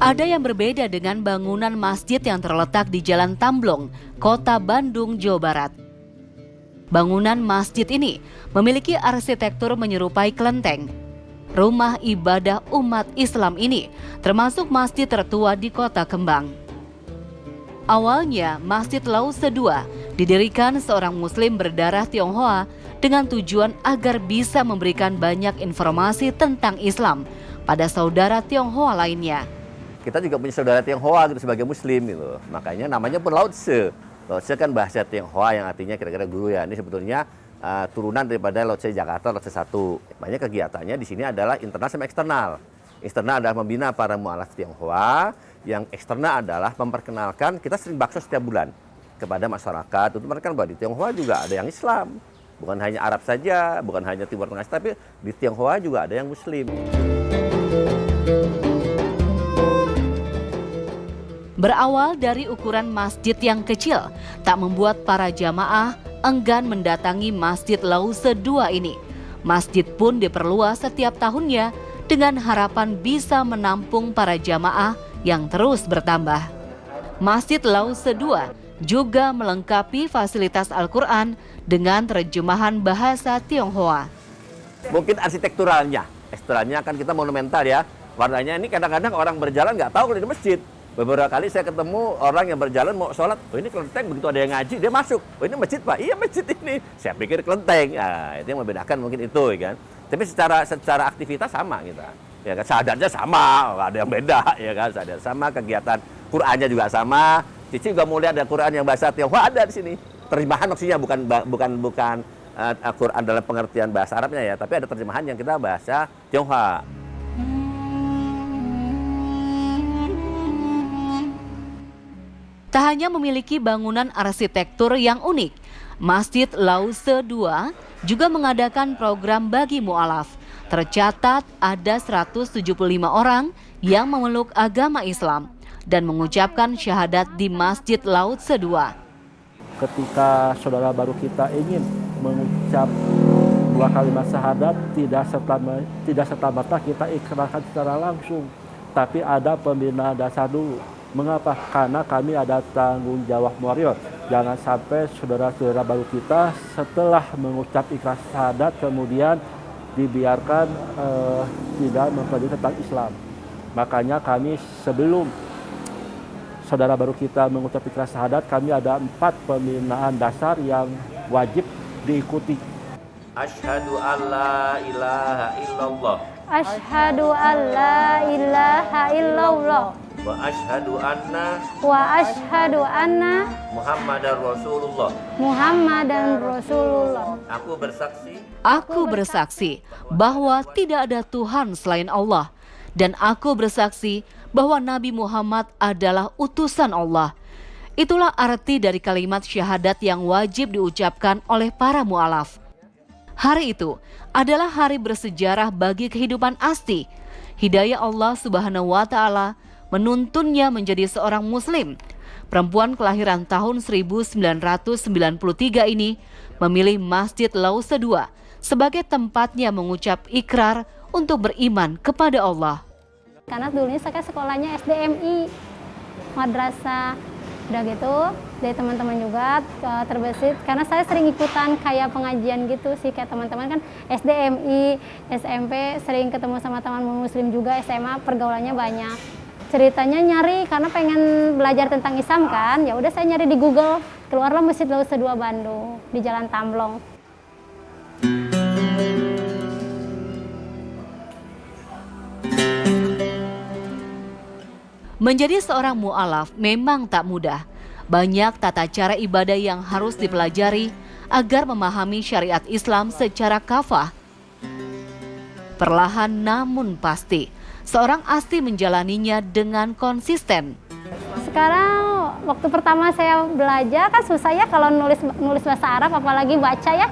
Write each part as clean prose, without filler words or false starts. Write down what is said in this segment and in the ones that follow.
Ada yang berbeda dengan bangunan masjid yang terletak di Jalan Tamblong, Kota Bandung, Jawa Barat. Bangunan masjid ini memiliki arsitektur menyerupai kelenteng. Rumah ibadah umat Islam ini termasuk masjid tertua di Kota Kembang. Awalnya, Masjid Lause II didirikan seorang Muslim berdarah Tionghoa dengan tujuan agar bisa memberikan banyak informasi tentang Islam pada saudara Tionghoa lainnya. Kita juga punya saudara Tionghoa gitu sebagai Muslim gitu. Makanya namanya pun Laotse. Laotse kan bahasa Tionghoa yang artinya kira-kira guru ya. Ini sebetulnya turunan daripada Laotse Jakarta, Laotse 1. Banyak kegiatannya di sini adalah internal sama eksternal. Eksternal adalah membina para mu'alaf Tionghoa, yang eksternal adalah memperkenalkan, kita sering bakso setiap bulan kepada masyarakat. Untuk mereka bahwa di Tionghoa juga ada yang Islam. Bukan hanya Arab saja, bukan hanya Timur Tengah, tapi di Tionghoa juga ada yang Muslim. Berawal dari ukuran masjid yang kecil, tak membuat para jamaah enggan mendatangi Masjid Lause II ini. Masjid pun diperluas setiap tahunnya dengan harapan bisa menampung para jamaah yang terus bertambah. Masjid Lause II juga melengkapi fasilitas Al-Quran dengan terjemahan bahasa Tionghoa. Mungkin arsitekturalnya kan kita monumental ya. Warnanya ini kadang-kadang orang berjalan nggak tahu kalau di masjid. Beberapa kali saya ketemu orang yang berjalan mau sholat, oh ini kelenteng, begitu ada yang ngaji, dia masuk. Oh ini masjid Pak, iya masjid ini. Saya pikir kelenteng, itu yang membedakan mungkin itu kan. Tapi secara aktivitas sama kita. Ya kan, sahadatnya sama, ada yang beda ya kan, sahadat sama, kegiatan Qur'annya juga sama. Cici juga mau lihat ada Qur'an yang bahasa Tionghoa ada di sini. Terjemahan maksudnya bukan Qur'an dalam pengertian bahasa Arabnya ya, tapi ada terjemahan yang kita bahasa Tionghoa. Tak hanya memiliki bangunan arsitektur yang unik, Masjid Lause II juga mengadakan program bagi mu'alaf. Tercatat ada 175 orang yang memeluk agama Islam dan mengucapkan syahadat di Masjid Lause II. Ketika saudara baru kita ingin mengucap dua kalimat syahadat, tidak serta-merta kita ikrarkan secara langsung, tapi ada pembinaan dasar dulu. Mengapa? Karena kami ada tanggung jawab moral. Jangan sampai saudara-saudara baru kita setelah mengucap ikhlas syahadat kemudian dibiarkan tidak mempelajari tentang Islam. Makanya kami sebelum saudara baru kita mengucap ikhlas syahadat, kami ada 4 pembinaan dasar yang wajib diikuti. Asyhadu an la ilaha illallah. Asyhadu an la ilaha illallah. Wa asyhadu anna Muhammadar Rasulullah. Muhammadan Rasulullah. Aku bersaksi bahwa tidak ada Tuhan selain Allah, dan aku bersaksi bahwa Nabi Muhammad adalah utusan Allah. Itulah arti dari kalimat syahadat yang wajib diucapkan oleh para mu'alaf. Hari itu adalah hari bersejarah bagi kehidupan Asti. Hidayah Allah Subhanahu wa Ta'ala menuntunnya menjadi seorang Muslim. Perempuan kelahiran tahun 1993 ini memilih Masjid Lause II sebagai tempatnya mengucap ikrar untuk beriman kepada Allah. Karena dulunya saya sekolahnya SDMI, madrasah. Udah gitu, dari teman-teman juga terbesit. Karena saya sering ikutan kayak pengajian gitu sih, kayak teman-teman kan SDMI, SMP, sering ketemu sama teman Muslim juga, SMA, pergaulannya banyak. Ceritanya nyari karena pengen belajar tentang Islam kan, ya udah saya nyari di Google, keluarlah Masjid Lause II Bandung di Jalan Tamblong. Menjadi seorang mu'alaf memang tak mudah. Banyak tata cara ibadah yang harus dipelajari agar memahami syariat Islam secara kafah. Perlahan namun pasti, seorang Asti menjalaninya dengan konsisten. Sekarang waktu pertama saya belajar kan susah ya kalau nulis bahasa Arab, apalagi baca ya.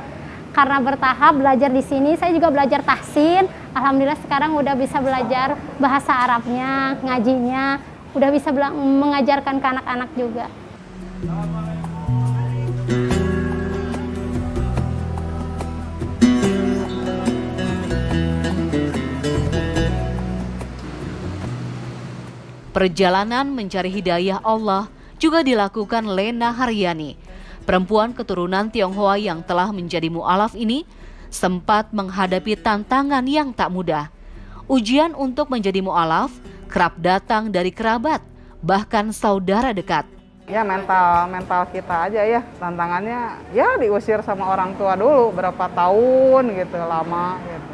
Karena bertahap belajar di sini, saya juga belajar tahsin. Alhamdulillah sekarang udah bisa belajar bahasa Arabnya, ngajinya, udah bisa mengajarkan ke anak-anak juga. Perjalanan mencari hidayah Allah juga dilakukan Lena Haryani. Perempuan keturunan Tionghoa yang telah menjadi mu'alaf ini sempat menghadapi tantangan yang tak mudah. Ujian untuk menjadi mu'alaf kerap datang dari kerabat, bahkan saudara dekat. Ya mental kita aja ya, tantangannya ya diusir sama orang tua dulu berapa tahun gitu, lama gitu.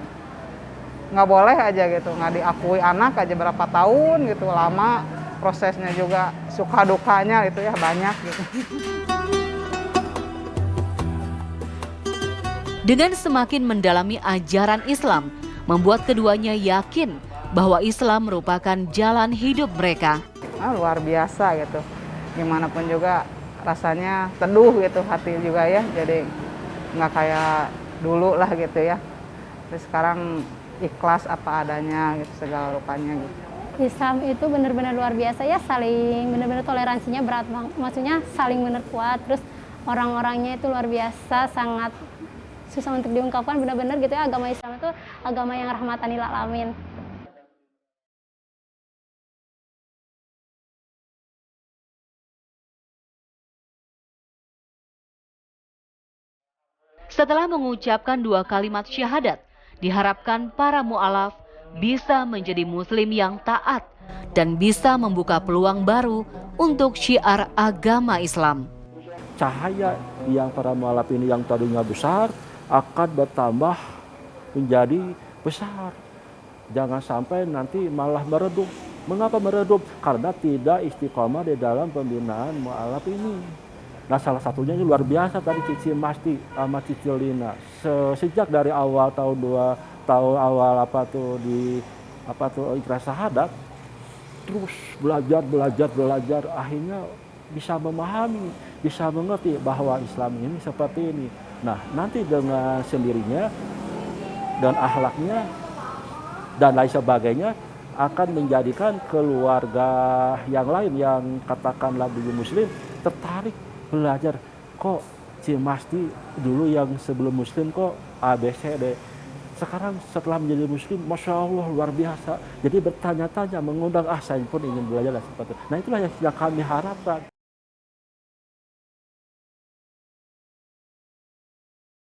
Nggak boleh aja gitu, nggak diakui anak aja berapa tahun gitu, lama. Prosesnya juga suka dukanya gitu ya, banyak gitu. Dengan semakin mendalami ajaran Islam, membuat keduanya yakin bahwa Islam merupakan jalan hidup mereka. Luar biasa gitu, gimana pun juga rasanya teduh gitu hati juga ya, jadi nggak kayak dulu lah gitu ya. Terus sekarang ikhlas apa adanya gitu, segala rupanya gitu. Islam itu benar-benar luar biasa ya, saling benar-benar toleransinya berat banget, maksudnya saling benar kuat, terus orang-orangnya itu luar biasa, sangat susah untuk diungkapkan, benar-benar gitu ya. Agama Islam itu agama yang rahmatan lil alamin. Setelah mengucapkan 2 kalimat syahadat, diharapkan para mu'alaf bisa menjadi muslim yang taat dan bisa membuka peluang baru untuk syiar agama Islam. Cahaya yang para mu'alaf ini yang tadinya besar akan bertambah menjadi besar. Jangan sampai nanti malah meredup. Mengapa meredup? Karena tidak istiqomah di dalam pembinaan mu'alaf ini. Nah, salah satunya ini luar biasa tadi Cici Masti sama Cici Lina. Sejak dari awal tahun awal ikhlas syahadat, terus belajar, akhirnya bisa memahami, bisa mengerti bahwa Islam ini seperti ini. Nah, nanti dengan sendirinya dan akhlaknya dan lain sebagainya akan menjadikan keluarga yang lain yang katakanlah belum muslim tertarik belajar. Kok Cimasti dulu yang sebelum muslim kok ABCD, sekarang setelah menjadi muslim Masya Allah luar biasa, jadi bertanya-tanya, mengundang saya pun ingin belajar seperti itu. Nah, itulah yang kami harapkan.